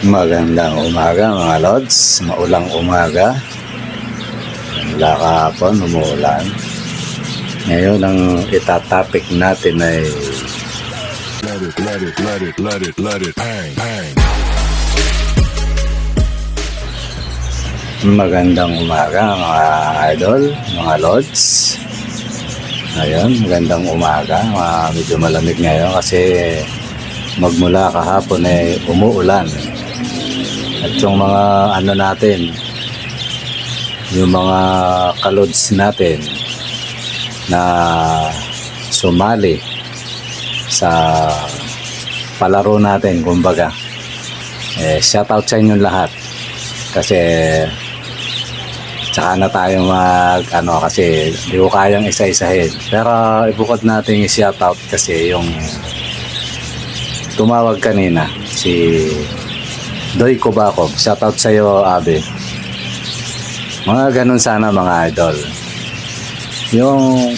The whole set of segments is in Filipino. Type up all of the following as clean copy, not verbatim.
Magandang umaga mga lods, maulang umaga. Mula kahapon, umuulan. Ngayon ang itatopic natin ay let it, bang, bang. magandang umaga mga idol, mga lods. Ngayon, magandang umaga. Medyo malamig ngayon kasi magmula kahapon ay umuulan. At yung mga ano natin, yung mga kalods natin na sumali sa palaro natin, kumbaga, shoutout sa inyo lahat kasi tsaka na tayo mag ano, kasi di ko kayang isa-isahin, pero ibukod natin yung shoutout kasi yung tumawag kanina si Doy Kubakob. Shoutout sa iyo, Abe. Mga ganun sana mga idol. Yung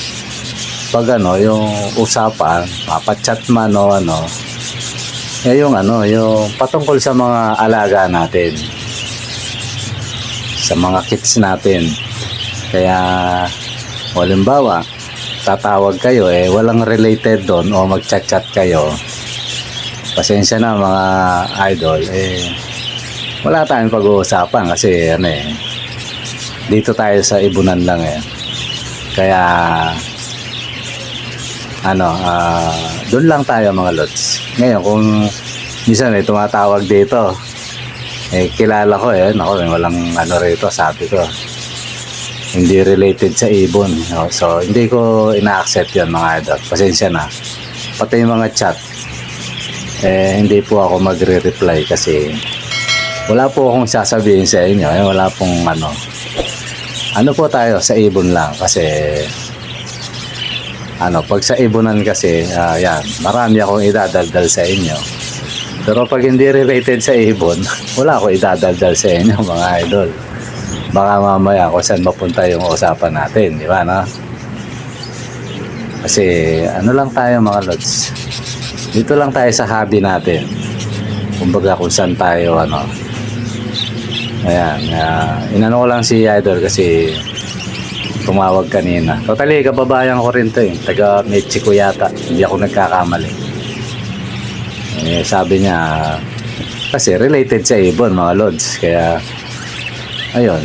pag ano, yung usapan, mapachat man o ano, yung ano, yung patungkol sa mga alaga natin, sa mga kids natin. Kaya halimbawa, tatawag kayo walang related doon o mag-chat-chat kayo. Pasensya na mga idol, wala tayong pag-uusapan kasi ano dito tayo sa Ibunan lang Kaya ano, doon lang tayo mga lods. Ngayon kung minsan tumatawag dito, kilala ko nako, walang ano rito, sabi ko hindi related sa ibon, no? So hindi ko ina-accept yun mga idol, pasensya na. Pati yung mga chat, hindi po ako magre-reply kasi wala po akong sasabihin sa inyo, wala pong ano po tayo sa ibon lang kasi pag sa ibonan kasi yan, marami akong idadaldal sa inyo, pero pag hindi related sa ibon wala akong idadaldal sa inyo mga idol. Baka mamaya kung saan mapunta yung usapan natin, di ba, no? Kasi ano lang tayo mga lods, dito lang tayo sa hobby natin, kumbaga kung saan tayo ayan, inano ko lang si idol kasi tumawag kanina. Totally kababayan ko rin to, taga Mexico yata, hindi ako nagkakamali. Sabi niya kasi related sa ibon mga lods, kaya ayun,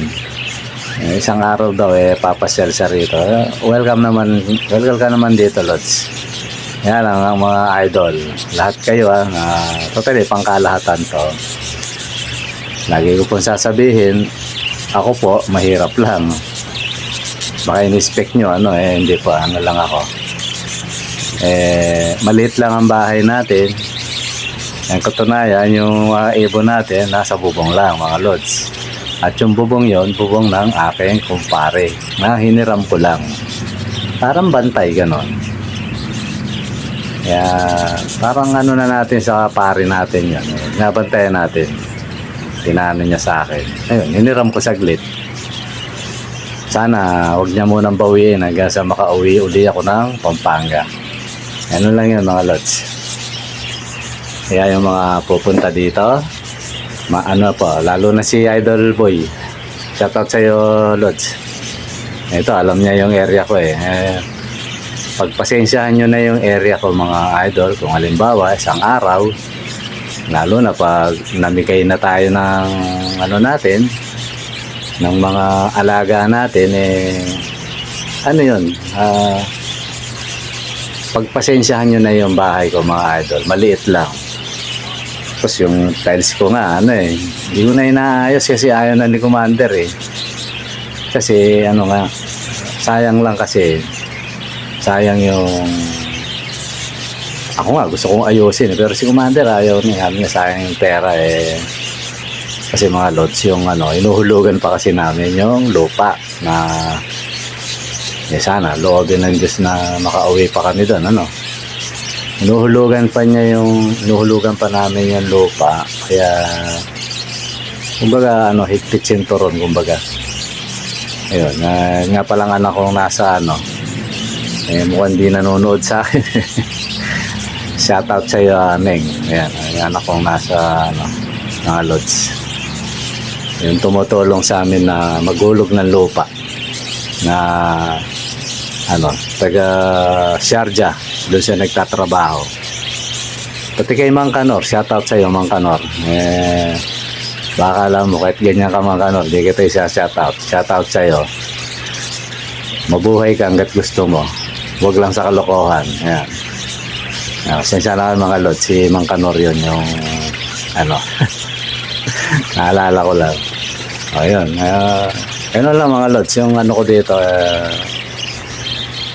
isang araw daw papasyal siya rito. Welcome ka naman dito lods. Yan lang ang mga idol, lahat kayo totally pangkalahatan to. Lagi ko pong sasabihin, ako po mahirap lang. Baka in-expect nyo hindi po, lang ako. Maliit lang ang bahay natin. Ang katunayan, yung ibon natin nasa bubong lang mga lods. At yung bubong yon, bubong ng aking kumpare na hiniram ko lang, parang bantay ganon. Kaya parang na natin sa pare natin yun, nabantayan natin. Tinano niya sa akin, ayun, hiniram ko saglit. Sana wag niya munang bawiin hanggang sa makauwi uli ako ng Pampanga. Ano lang yun mga lods. Kaya yung mga pupunta dito, lalo na si Idol Boy, shoutout sa iyo lods. Ito, alam niya yung area ko pagpasensyahan nyo na yung area ko mga idol. Kung halimbawa isang araw, lalo na pag namigay na tayo ng natin, ng mga alaga natin, pagpasensyahan nyo na yung bahay ko mga idol, maliit lang. Tapos yung tiles ko nga hindi ko na inaayos kasi ayaw na ni Commander kasi sayang lang kasi, sayang yung ako nga gusto kong ayusin pero si Commander ayaw niya, sayang yung pera kasi mga lods, yung inuhulugan pa kasi namin yung lupa na sana loobin ng Diyos na makauwi pa kami doon inuhulugan pa namin yung lupa, kaya kumbaga higpit sinturon kumbaga. Ayun, nga palang anak kong nasa mukhang di nanonood sa akin. Shoutout sa iyo, Neng. Ayan, yung anak kong nasa mga lods. Yung tumutulong sa amin na maghulog ng lupa na taga Sharjah, doon siya nagtatrabaho. Pati kay Mang Kanor, shoutout sa iyo Mang Kanor. Baka alam mo kahit ganyan ka Mang Kanor, di kita isa-shoutout. Shoutout sa iyo. Mabuhay ka hanggat gusto mo. Huwag lang sa kalokohan. Ayan. Sensya na mga lods, si Mang Kanor yun yung naalala ko lang. Ayun. Ayun lang mga lods, yung ko dito,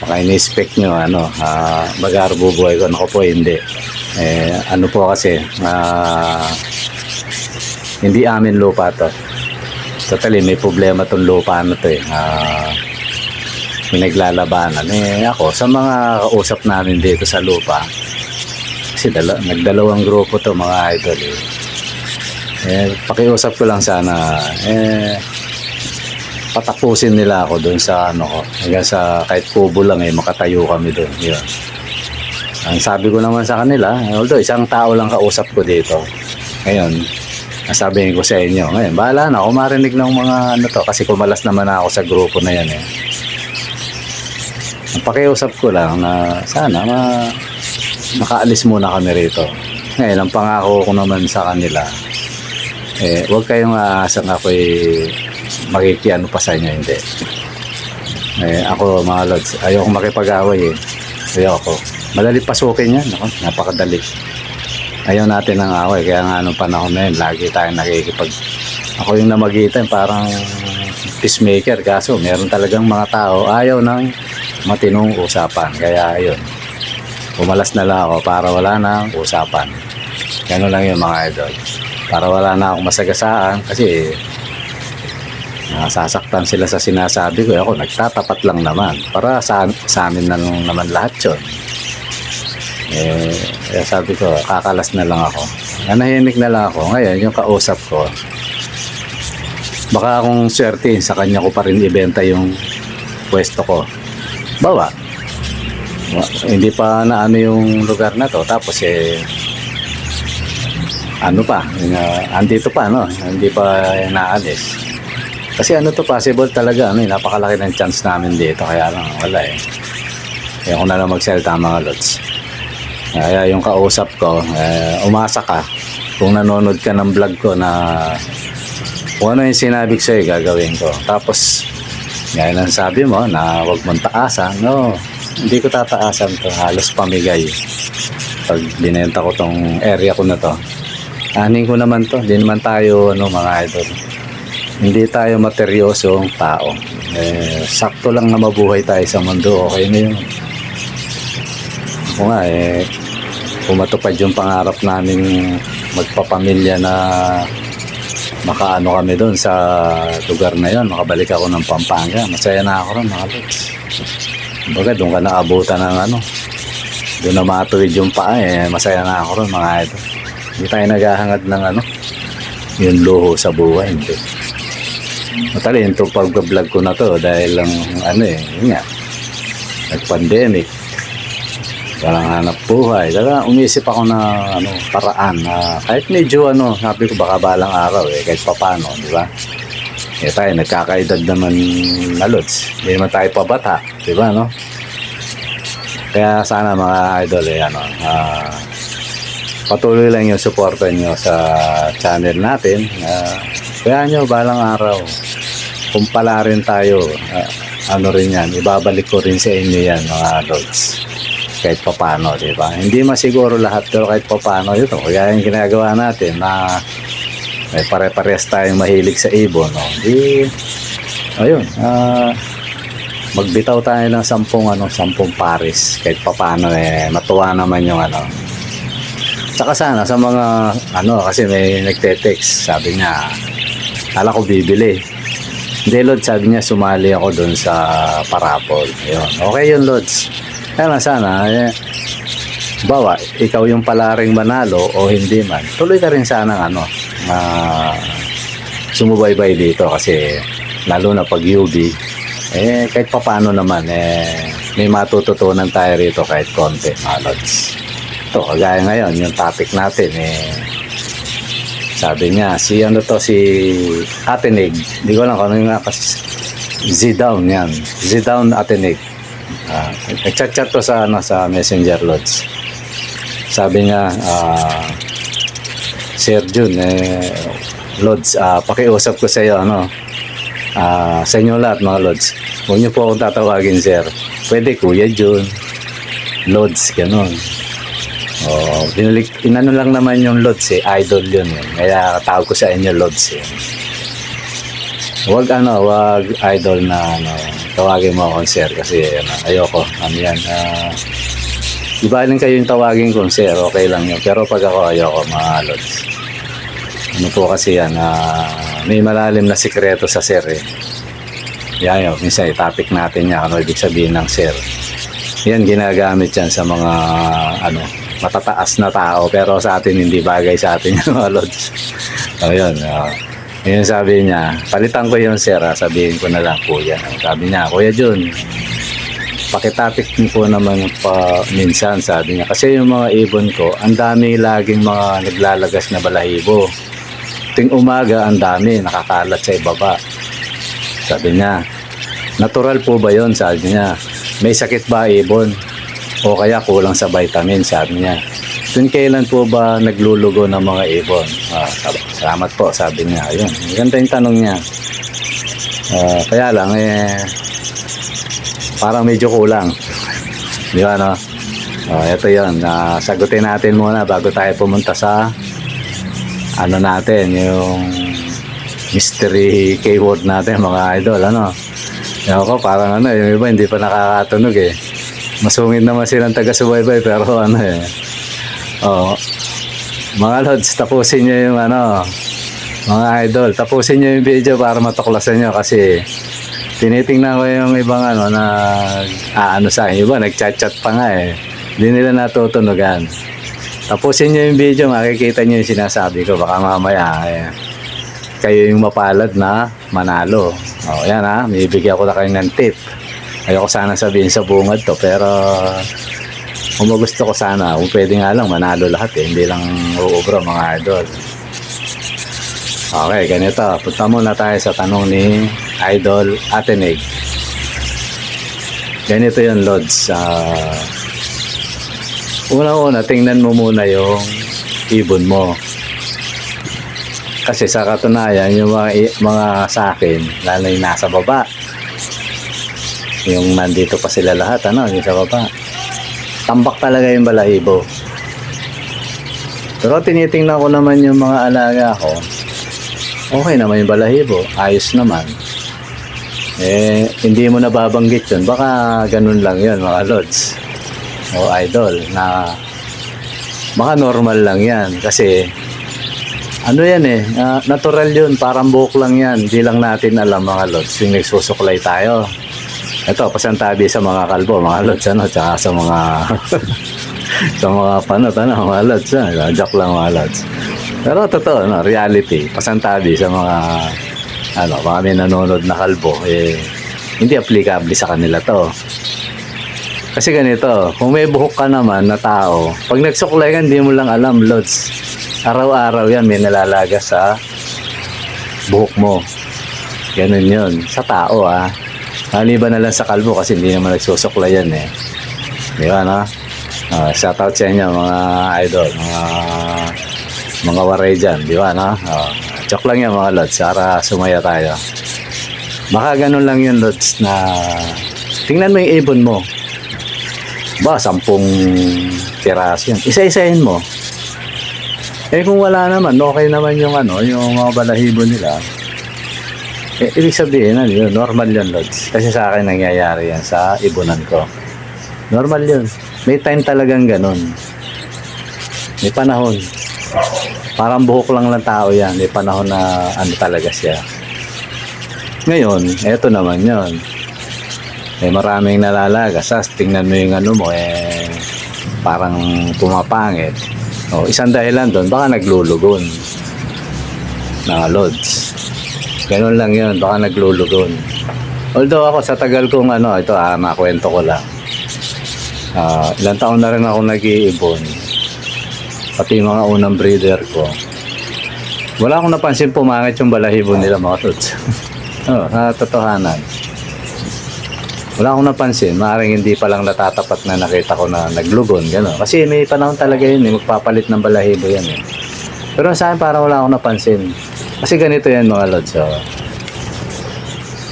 baka ini-spec nyo, mag-arbubuhay ko. Naku po, hindi. Po kasi, hindi amin lupa to. Totally, may problema tong lupa to pinaglalabanan. Ako, sa mga kausap namin dito sa lupa, kasi nagdalawang grupo to mga idol pakiusap ko lang sana patapusin nila ako doon sa ko hanggang sa kahit kubo lang makatayo kami doon. Yun. Ang sabi ko naman sa kanila, although isang tao lang kausap ko dito ngayon, nasabihin ko sa inyo ngayon, bahala na ako marinig ng mga kasi kumalas naman ako sa grupo na yan Ang pakiusap ko lang na sana makaalis muna kami rito. Ngayon, ang pangako ko naman sa kanila, huwag kayong aasang ako'y makikiano pa sa inyo, hindi. Ako, mga lods, ayoko makipag-away Ayoko. Madali pasukin yan, napakadali. Ayaw natin ng away, kaya nga anong panahon na yun, lagi tayong ako yung namagitan, parang peacemaker, kaso meron talagang mga tao, ayaw ng matinong usapan, kaya ayun. Umalas na lang ako para wala nang usapan. Gano'n lang yung mga idol. Para wala na akong masagasaan kasi nasasaktan sila sa sinasabi ko. Ako nagtatapat lang naman para sa amin na naman lahat yun. Kaya sabi ko, kakalas na lang ako. Nanahimik na lang ako. Ngayon, yung kausap ko, baka akong swerte sa kanya ko pa rin ibenta yung pwesto ko. Bawa. Hindi pa naano yung lugar na to. Tapos andito pa hindi pa naalis. Kasi to possible talaga napakalaki ng chance namin dito, kaya lang wala kaya ako na lang magsalita mga lods. Kaya yung kausap ko, umasa ka kung nanonood ka ng vlog ko na kung ano yung sinabi ko sa'yo gagawin ko. Tapos ngayon ang sabi mo na huwag mong taasan. Hindi ko tataasan to, halos pamigay pag binenta ko tong area ko na to. Anin ko naman to, hindi naman tayo mga idol, hindi tayo materyosong tao. Sakto lang na mabuhay tayo sa mundo, okay na yun. Ako nga kung matupad yung pangarap namin magpapamilya na makaano kami doon sa lugar na yun, makabalik ako ng Pampanga, masaya na ako rin mga lods. Baga doon ka naabutan ng doon na matuwid yung paa masaya na ako rin mga idol. Hindi tayo naghahangad ng yung luho sa buhay, hindi. Matalin itong pag-vlog ko na to dahil lang yun nga, nag-pandemic, walang hanap buhay. Kaya umisip ako na paraan na kahit medyo sabi ko baka balang araw kahit papano, di ba? Tayo nagkakaedad naman na lods, hindi naman tayo pabata, di ba Kaya sana mga idol patuloy lang yung suporta nyo sa channel natin. Kaya nyo balang araw kung pala rin tayo, rin yan, ibabalik ko rin sa inyo yan mga lods, kahit papano, di ba? Hindi masiguro lahat, pero kahit papano ito, kaya yung ginagawa natin na may pare-parehas tayong mahilig sa ibon, ayun, magbitaw tayo ng 10 pares kahit papaano matuwa naman yung Saka sana sa mga kasi may nagte-text, sabi niya kala ko bibili. Hindi Lord, sabi niya sumali ako doon sa parapol. Ayun, okay yun Lods. Kaya sana bawa ikaw yung palaring manalo o hindi man, tuloy ka rin sana sumubaybay dito kasi lalo na pag UB kahit papano naman may matututunan tayo rito kahit konti mga lods. Ito kagaya ngayon yung topic natin Sabi niya, si Atenig. Hindi ko lang kung ano yung nga kasi Z-Down yan. Z-Down Atenig. Nag-chat to sa Messenger Lods. Sabi niya, Sir Jun, Lods, pakiusap ko sa iyo, sa inyo lahat mga Lods. Huwag niyo po akong tatawagin, sir. Pwede Kuya Jun, Lods, ganun. Inano lang naman yung Lods idol yun eh. Kaya tawag ko sa inyo Lods eh. Wag idol na tawagin mo ako sir kasi ayoko. Yan. Ibaling kayo yung tawagin ko sir, okay lang yun. Pero pag ako ayoko mga Lods. Ano po kasi yan, may malalim na sikreto sa sir eh. Yan yun, minsan topic natin yan, ano ibig sabihin ng sir. Yan ginagamit yan sa mga matataas na tao pero sa atin hindi bagay sa atin yung mga Lods. So yun, yun sabi niya, palitan ko yun sir, sabihin ko na lang kuya. Sabi niya, Kuya Jun, pakitapik ko naman pa minsan, sabi niya. Kasi yung mga ibon ko, ang dami laging mga naglalagas na balahibo. Ting umaga, ang dami, nakakalat sa ibaba. Sabi niya, natural po ba yun? Sabi niya, may sakit ba ibon? O kaya kulang sa vitamin, sabi niya. Tuwing kailan po ba naglulugo ng mga ibon? Salamat po, sabi niya. Ayun, maganda yung tanong niya. Kaya lang, parang medyo kulang. Di ba, no? Ito yun. Sagutin natin muna bago tayo pumunta sa natin, yung mystery keyword natin, mga idol. Yan ko, parang yung iba hindi pa nakakatunog eh. Masungit naman silang taga-subaybay pero mga Lods, tapusin nyo yung mga idol, tapusin nyo yung video para matuklasan nyo kasi tinitingnan ko yung ibang na sa akin, iba nagchat-chat pa nga eh, hindi nila natutunugan. Tapusin nyo yung video, makikita nyo yung sinasabi ko, baka mamaya kayo yung mapalad na manalo. Yan may bibigyan ko na kayo ng tip. Ayoko sana sabihin sa bungad to pero kung gusto ko sana, kung pwede nga lang manalo lahat hindi lang uubra mga idol. Okay, ganito. Punta muna tayo sa tanong ni Idol Atenig. Ganito yun, Lods. Una-una, tingnan mo muna yung ibon mo. Kasi sa katunayan, yung mga sa akin, lalo yung nasa baba. Yung nandito pa sila lahat, yung sa baba. Tambak talaga yung balahibo. Pero tinitingnan ko naman yung mga alaga ko. Okay naman yung balahibo. Ayos naman. Hindi mo nababanggit yun. Baka ganun lang yun, mga Lods. O idol, na baka normal lang yan. Kasi, yan natural yun. Parang buhok lang yan. Hindi lang natin alam, mga Lods. Yung nagsusuklay tayo. Ito, pasantabi sa mga kalbo, mga Lods, tsaka sa mga sa mga panot, mga Lods, joke lang mga Lods. Pero totoo, reality, pasantabi sa mga baka may nanonood na kalbo, hindi applicable sa kanila to. Kasi ganito, kung may buhok ka naman na tao, pag nagsuklay ka, hindi mo lang alam, Lods. Araw-araw yan, may nalalaga sa buhok mo. Ganun yun, sa tao Maliban na lang sa kalbo kasi hindi naman nagsusuklay yan Di ba, shoutout sa inyo mga idol, mga waray dyan, di ba, joke lang yan mga Lods, para sumaya tayo. Baka ganun lang yun, Lods, na tingnan mo yung ibon mo. 10 piraso yan. Isa-isahin mo. Kung wala naman, okay naman yung yung mga balahibo nila. Ibig sabihin, yun, normal yun, Lods. Kasi sa akin nangyayari yan sa ibunan ko. Normal yun. May time talagang ganun. May panahon. Parang buhok lang ng tao yan. May panahon na talaga siya. Ngayon, eto naman yun. Maraming nalalagas. Tingnan mo yung mo, parang pumapangit. Isang dahilan doon, baka naglulugon. Lods. Ganun lang yun, baka naglulugon. Although ako sa tagal kong ito makwento ko lang. Ilang taon na rin ako nag-iibon. Pati mga unang breeder ko. Wala akong napansin pumangit yung balahibo nila mga lods. Oh, totohanan. Wala akong napansin. Maaaring hindi pa lang natatapat na nakita ko na naglugon. Gano'n. Kasi may panahon talaga yun. Magpapalit ng balahibo yan. Pero sa akin parang wala akong napansin. Kasi ganito yan mga lods. Oh.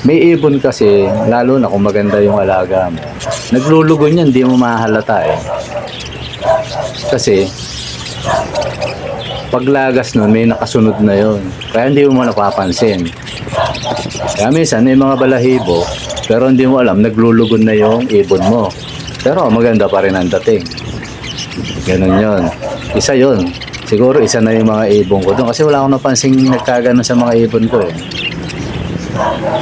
May ibon kasi, lalo na kung maganda yung alaga mo. Naglulugon yan, di mo mahalata eh. Kasi, paglagas nun, may nakasunod na yon. Kaya hindi mo napapansin. Kaya minsan, may mga balahibo, pero hindi mo alam, naglulugon na yung ibon mo. Pero maganda pa rin ang dating. Ganun yun. Isa yun. Siguro isa na yung mga ibon ko doon. Kasi wala akong napansing nagkaganon sa mga ibon ko eh.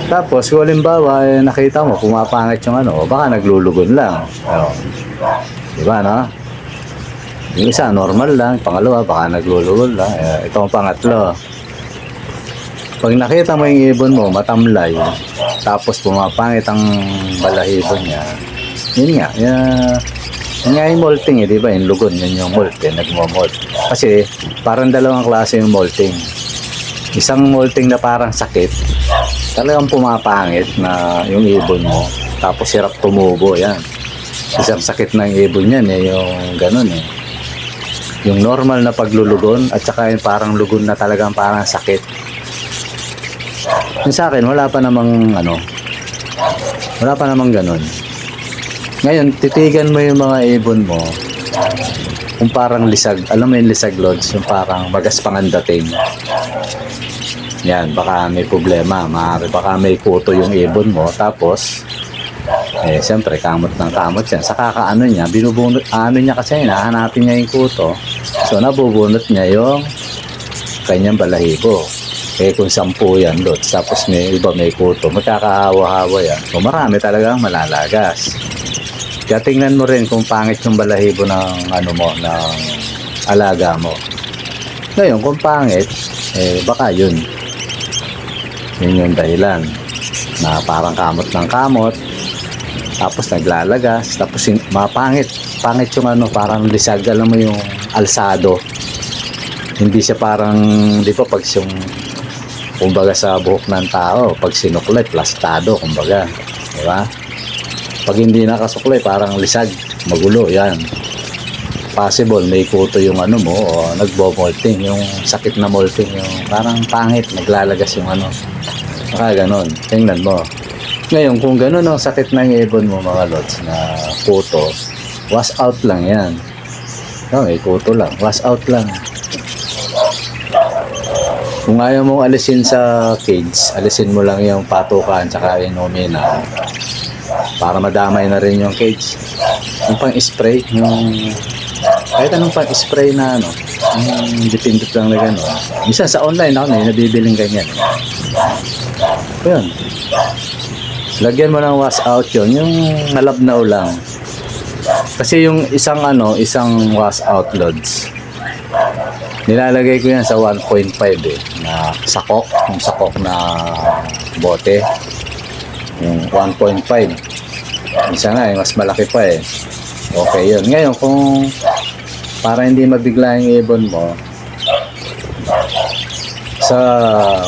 Tapos, kung halimbawa, nakita mo, pumapangit yung ano, baka naglulugon lang. Oh. Diba, no? Yung isa, normal lang. Pangalawa, baka naglulugon lang. Ito ang pangatlo. Pag nakita mo yung ibon mo, matamlay, tapos pumapangit ang balahibo niya, yun nga, yun nga yung molting eh, di ba? Yung lugon, yun yung molt eh, nagmo-molt. Kasi, parang dalawang klase yung molting. Isang molting na parang sakit, talagang pumapangit na yung ibon mo, tapos hirap tumubo, yan. Isang sakit na yung ibon yan eh, yung ganun eh. Yung normal na paglulugon, at saka yung parang lugon na talagang parang sakit. Yung sa akin, wala pa namang ganun. Ngayon, titigan mo yung mga ibon mo, kung parang lisag, alam mo yung lisag lods, yung parang magaspangan dating. Yan, baka may problema, baka may kuto yung ibon mo, tapos, siyempre, kamot ng kamot yan. Sa kakaano niya, binubunot, niya kasi, nahanapin niya yung kuto, so nabubunot niya yung kanyang balahibo. Kung 10 yan, lods, tapos may iba may kuto, magkakahawa-hawa yan. So, marami talagang malalagas. Kaya tingnan mo rin kung pangit yung balahibo ng ng alaga mo. Ngayon, kung pangit, baka yun. Yun yung dahilan. Na parang kamot ng kamot, tapos naglalagas, tapos mapangit. Pangit yung parang lisag, alam mo yung alsado. Hindi siya parang, di ba, pag yung kumbaga sa buhok ng tao, pag sinuklay, plastado, kumbaga. Diba? Pag hindi nakasuklay, parang lisag, magulo, yan. Possible, may kuto yung mo, o nagbo-molting, yung sakit na molting, yung parang pangit, naglalagas yung Baka ganon, tingnan mo. Ngayon, kung ganon ang sakit ng ibon mo, mga lods, na kuto, wash out lang yan. No, may kuto lang, wash out lang. Kung ayaw mong alisin sa cage, alisin mo lang yung patukan tsaka inomina para madamay na rin yung cage. Yung pang-spray, kahit anong pang-spray na yung dipindot lang na gano'n. Minsan sa online ako may nabibiling ganyan. Yun. Lagyan mo ng wash out yun, yung nalabnaw lang. Kasi yung isang wash out loads, nilalagay ko yan sa 1.5 na sakok, yung sakok na bote, yung 1.5. Isa nga mas malaki pa okay yun. Ngayon kung para hindi mabigla yung ibon mo, sa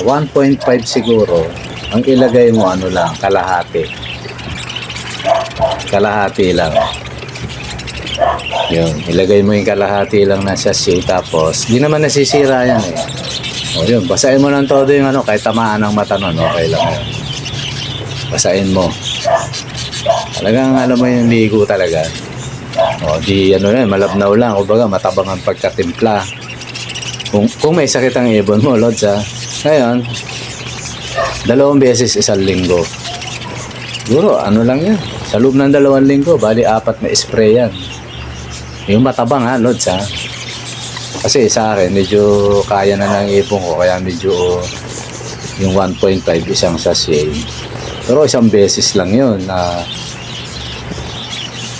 1.5 siguro ang ilagay mo lang, kalahati lang. Yun, ilagay mo yung kalahati lang na sachet, tapos di naman nasisira yan o yun, basahin mo ng todo yung kahit tamaan ng mata nun, okay lang yun. Basahin mo talagang mo yung ligo talaga. Di malabnaw lang, kumbaga matabang ang pagkatimpla. Kung may sakit ang ibon mo, lods ngayon 2 beses 1 linggo. Siguro lang yan, sa loob ng 2 linggo, bali 4 na spray yan. Yung matabang lods kasi sa akin medyo kaya na ng ipong ko, kaya medyo yung 1.5 isang sachet, pero 1 beses lang yun na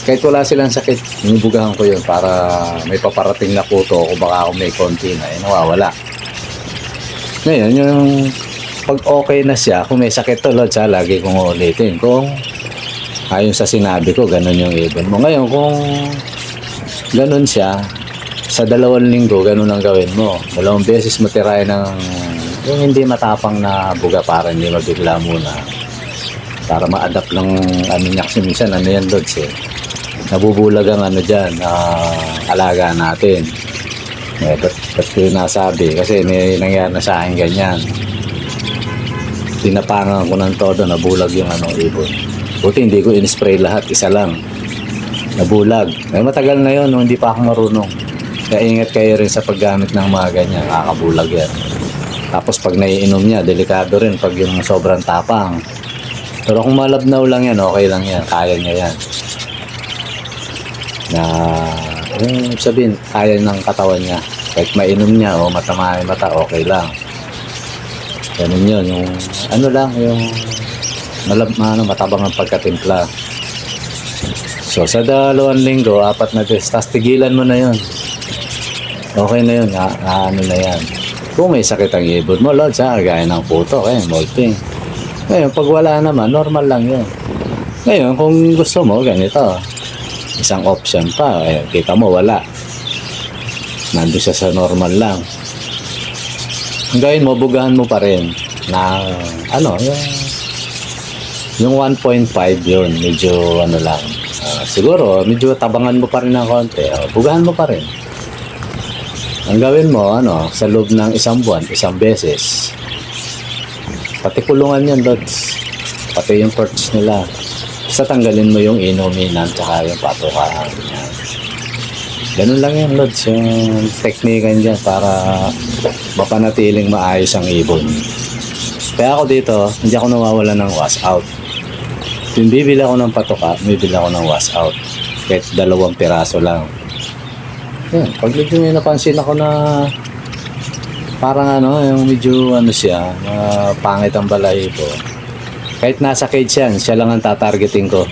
kahit wala silang sakit, inubugahan ko yun para may paparating na kuto o baka kung may konti na nawawala. Ngayon yung pag okay na siya, kung may sakit to lods lagi kong ulitin kung ayon sa sinabi ko, ganun yung ibon mo. Ngayon kung ganun siya, Sa 2 linggo, ganun ang gawin mo. 2 beses mo tirahin ng yung hindi matapang na buga para hindi mabigla muna. Para ma-adapt ng ano niya kasi minsan ano yan Lods eh. Nabubulag ang ano dyan, alaga natin. Eh, ba't ko yung nasabi? Kasi nangyari na sa akin ganyan. Tinapangan ko ng todo, nabulag yung anong ibon. Buti hindi ko in-spray lahat, isa lang. Nabulag. Eh, matagal na yun, nung hindi pa ako marunong. Kaya ingat kayo rin sa paggamit ng mga ganyan, kakabulag yan. Tapos pag naiinom niya, delikado rin pag yung sobrang tapang. Pero kung malabnaw lang yan, okay lang yan, kaya niya yan. Na, yung sabihin, kaya ng katawan niya. Kahit mainom niya o matama yung mata, okay lang. Ganun yun, yung ano lang, yung matabang ang pagkatimpla. So sa 2 linggo, 4 na days, tapos tigilan mo na yun. Okay na yun, ano na yan. Kung may sakit ang ibon mo, Lods, gaya ng puto, molting. Ngayon, pag wala naman, normal lang yun. Ngayon, kung gusto mo, ganito. Isang option pa, kita mo, wala. Nandun siya sa normal lang. Ang gawin mo, bugahan mo pa rin na, ano, yung 1.5 yun, medyo ano lang. Siguro, medyo tabangan mo pa rin ng konti. Bugahan mo pa rin. Ang gawin mo, sa loob ng 1 buwan, 1 beses. Pati kulungan yan, Lods. Pati yung perch nila. Basta tanggalin mo yung inuminan tsaka yung patukaan. Ganun lang yan, Lods. Yung teknikan dyan para mapanatiling maayos ang ibon. Kaya ako dito, hindi ako nawawala ng wash out. Kung bibili ako ng patuka, bibili ako ng wash out. Kahit 2 piraso lang. Yan, pag medyo may napansin ako na parang yung medyo siya, pangit ang balahibo. Kahit nasa cage yan, siya lang ang tatargeting ko.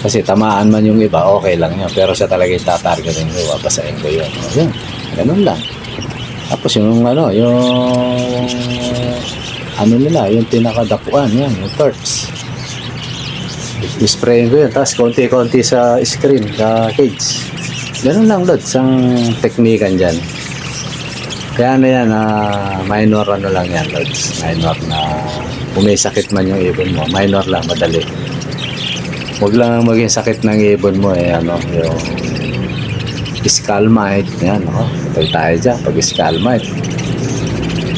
Kasi tamaan man yung iba, okay lang yan. Pero siya talaga yung tatargeting ko, babasahin ko yun. Yan, ganun lang. Tapos yung nila, yung pinakadapuan, yan, yung perch. I-sprayin ko yun, tapos konti-konti sa screen, sa cage. Ganun lang, Lods, ang teknikan dyan. Kaya yan, minor lang yan, Lods. Minor na, kung may sakit man yung ibon mo, minor lang, madali. Huwag lang maging sakit ng ibon mo, yung skull mite, yan, patay tayo dyan, pag skull mite.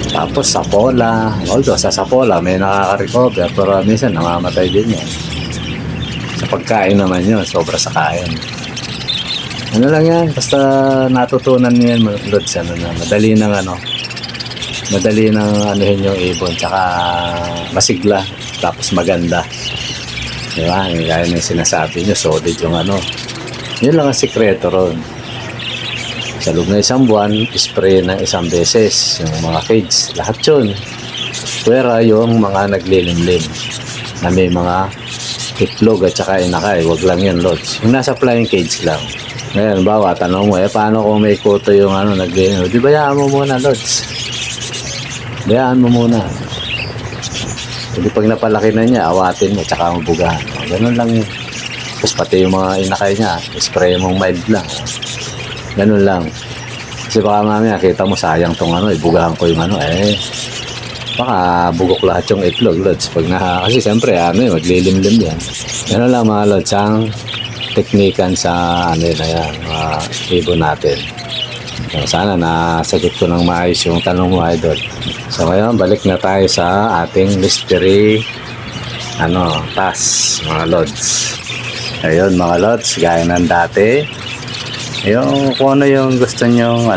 Tapos sapola, although sa sapola may nakaka-recover, pero minsan namamatay din yan. Sa pagkain naman yun, sobra sa kain. Ano lang yan, basta natutunan niyo yan, Lods, madali nang anuhin yung ibon, tsaka masigla, tapos maganda. Diba? Gaya ng sinasabi nyo, solid yung yun lang ang sikreto ron. Sa loob na 1 buwan, spray ng 1 beses, yung mga cage, lahat yun. Pwera yung mga naglilimlim, na may mga itlog at saka inakay, wag lang yan, Lods. Yung nasa flying cage lang. Ngayon, bawa, tanong mo, paano kung may kuto yung naglilimlim? Di bayaan mo muna, Lods. Bayaan mo muna. Hindi pag napalaki na niya, awatin mo, tsaka mabugahan. Ganun lang yun. Tapos pati yung mga inakay niya, spray mong mild lang. Ganun lang. Kasi baka mamaya, kita mo sayang tong ibugahan ko yung baka bugok lahat yung itlog, Lods. Kasi siyempre, maglilimlim yan. Ganun lang mga Lods, ang teknikan sa mga ibon natin. So, sana nasagot ko ng maayos yung tanong mo, Idol. So ngayon, balik na tayo sa ating mystery task, mga Lods. Ayun, mga Lods, gaya ng dati. Yung kung ano yung gusto nyong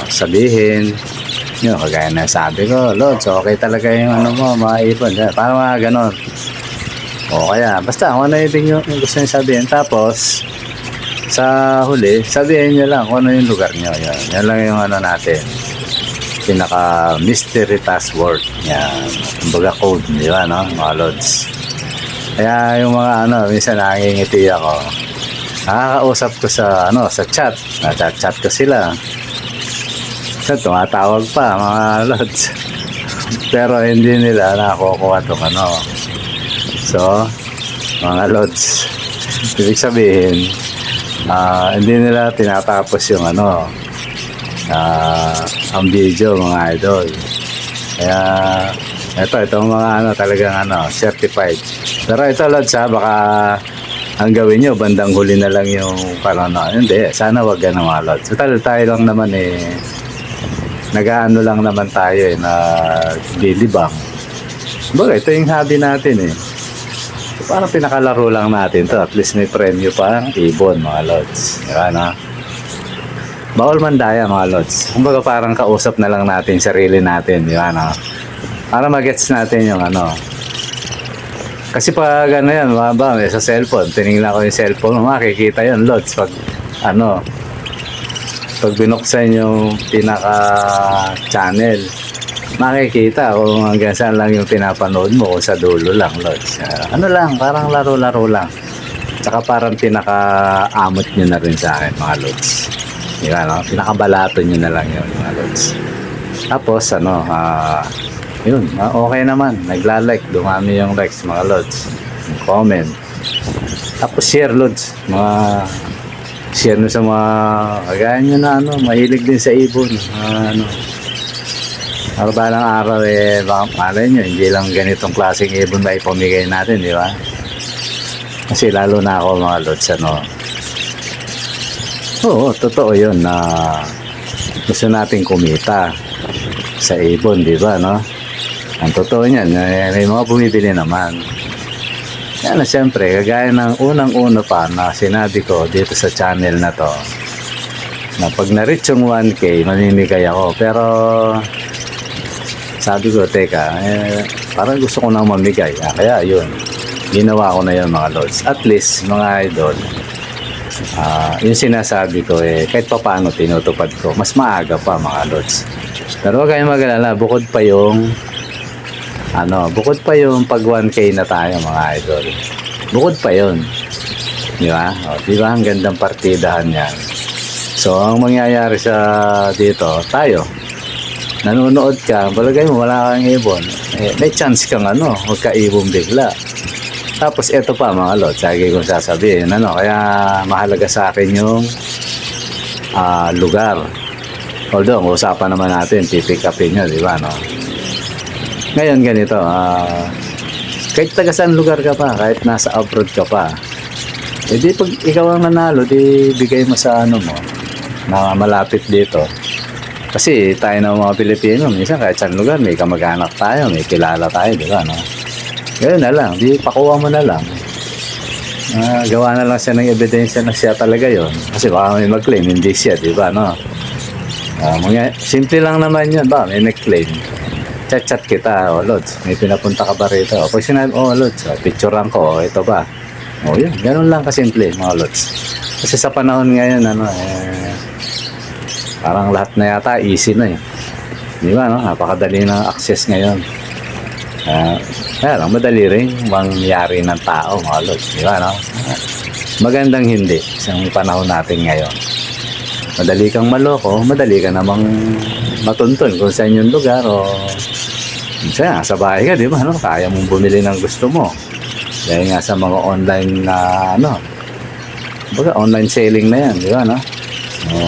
sabihin. Yung kagaya na sabi ko, Lods, okay talaga yung mo, mga ibon. Para mga ganon. O kaya, basta kung ano yung gusto nyo sabihin. Tapos, sa huli, sabihin nyo lang kung ano yung lugar nyo. Yan lang yung natin. Pinaka mystery task word. Yan. Kumbaga code, di ba, mga Lods? Kaya yung mga minsan nakangingiti ako. Nakakausap ko sa chat. Chat ko sila. So, tumatawag pa, mga Lods. Pero hindi nila nakukuha itong So, mga Lods, ibig sabihin, hindi nila tinatapos yung ang video mga idol. Kaya itong mga talagang certified. Pero ito Lods baka ang gawin nyo bandang huli na lang yung parang hindi, sana wag ganun mga Lods. Total tayo lang naman nag-aano lang naman tayo naglilibang. Baga ito yung hobby natin So, parang pinakalaro lang natin to. At least may premyo pa ang ibon mga Lods. Diba na? Bawal mandaya mga Lods. Kumbaga parang kausap na lang natin sarili natin. Diba na? Para magets natin yung Kasi pag yan, sa cellphone, tinignan ko yung cellphone, makikita yun Lods. Pag pag binuksan yung pinaka-channel, makikita kung hanggang saan lang yung pinapanood mo kung sa dulo lang, Lods. Lang, parang laro-laro lang. Tsaka parang pinaka-amot nyo na rin sa akin, mga Lods. Diba, no? Pinaka-balato nyo na lang yun, mga Lods. Tapos, yun, okay naman. Nagla-like, dumami yung likes, mga Lods. Yung comment. Tapos share, Lods. Share nyo sa mga kagaya nyo na mahilig din sa ibon. Balang araw baka malay nyo, hindi lang ganitong klaseng ibon ba ipamigay natin, di ba? Kasi lalo na ako mga Lods, oo, totoo yun na gusto natin kumita sa ibon, di ba, no? Ang totoo niyan, may mga bumibili naman. Yan na siyempre, kagaya ng unang-una pa na sinabi ko dito sa channel na to, na pag na-reach yung 1K, mamimigay ako. Pero sabi ko, teka, parang gusto ko nang mamigay. Kaya yun, ginawa ko na yun mga Lods. At least, mga idol, yung sinasabi ko kahit pa paano tinutupad ko, mas maaga pa mga Lods. Pero huwag kayong mag-alala, bukod pa yung pag 1K na tayo mga idol. Bukod pa yun. Di ba? Di ba? Ang gandang partidahan yan. So, ang mangyayari sa dito, tayo, nanonood ka, balagay mo, wala kang ibon. May chance kang magka-ibon bigla. Tapos, eto pa mga Lods, lagi kong sasabihin, kaya mahalaga sa akin yung lugar. Although, ang usapan naman natin, pipick upin nyo, di ba, no? Ngayon ganito, kahit taga saan lugar ka pa, kahit nasa abroad ka pa, di pag ikaw ang nanalo, di bigay mo sa mo, na malapit dito. Kasi tayo ng mga Pilipino, minsan kahit saan lugar, may kamag-anak tayo, may kilala tayo, di ba, no? Ngayon na lang, di pakuha mo na lang. Gawa na lang siya ng ebidensya na siya talaga yon. Kasi baka may mag-claim, hindi siya, di ba, no? Simple lang naman yun, ba? May nag-claim. Chat kita, Lods, may pinapunta ka ba rito? Pag sinabi, Lods, picturean ko, ito ba? Yun, ganun lang kasimple, mga Lods. Kasi sa panahon ngayon, parang lahat na yata easy na Di ba, no? Napakadali ng access ngayon. Kaya lang, madali rin mangyari ng tao, mga Lods. Di ba, no? Magandang hindi, isang panahon natin ngayon. Madali kang maloko, madali ka namang matuntun kung saan yung lugar o minsan sa bahay ka, di ba, kaya mong bumili ng gusto mo dahil nga sa mga online na online selling na yan, di ba, no?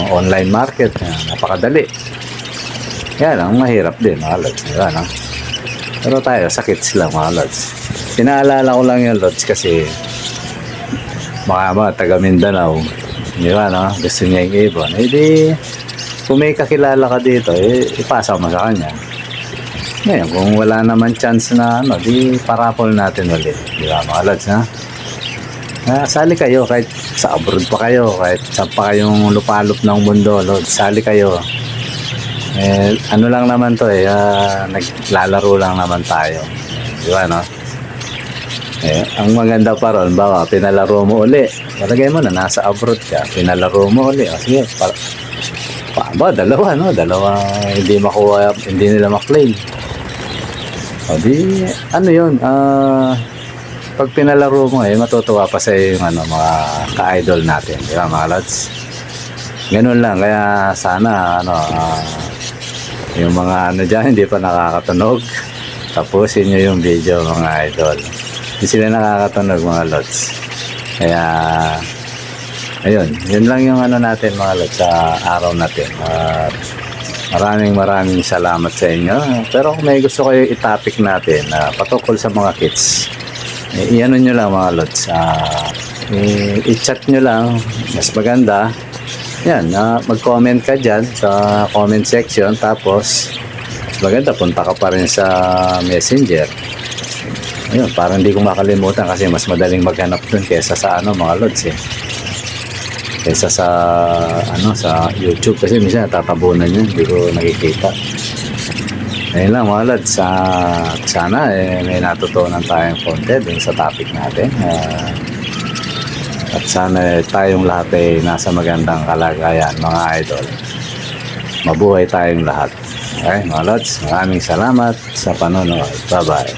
Online market, napakadali. Kaya lang, mahirap din mga Lods, di ba, no? Pero tayo, sakits lang mga Lods. Pinaalala ko lang yung Lods kasi mga taga Mindanao, di ba, no? Gusto niya yung ibon. Di kung may kakilala ka dito, ipasa mo sa kanya. Ngayon, kung wala naman chance na di parapol natin ulit. Di ba, mga Lods, ha? Sali kayo, kahit sa abroad pa kayo, kahit saan pa kayong lupalop ng mundo, Lods, sali kayo. Lang naman to, naglalaro lang naman tayo. Di ba, no? Ang maganda pa ron, baka pinalaro mo uli. Palagay mo na, nasa abroad ka, pinalaro mo uli. Sige, dalawa, no? Dalawa hindi makuha, hindi nila maklaim. Di, yun, pag pinalaro mo, matutuwa pa sa yung mga ka-idol natin, di ba, mga Lods? Ganun lang, kaya sana, yung mga dyan, hindi pa nakakatunog, tapusin nyo yung video, mga idol. Hindi sila nakakatunog, mga Lods. Kaya, ayun, yun lang yung ano natin mga lods sa araw natin. At maraming salamat sa inyo. Pero kung may gusto kayo i-topic natin na patungkol sa mga kids, i-ano nyo lang mga lods. I-chat nyo lang, mas maganda. Yan, mag-comment ka dyan sa comment section. Tapos, mas maganda, punta ka pa rin sa messenger. Ayun, parang hindi ko makalimutan kasi mas madaling maghanap dun kaysa sa ano mga lods eh. Kaysa sa sa YouTube kasi minsan natatabunan yun, hindi ko nakikita. Ayun lang mga lads, sana may natutunan tayong content dun sa topic natin. At sana tayong lahat ay nasa magandang kalagayan mga idol. Mabuhay tayong lahat. Okay mga lads, maraming salamat sa panonood. Bye bye.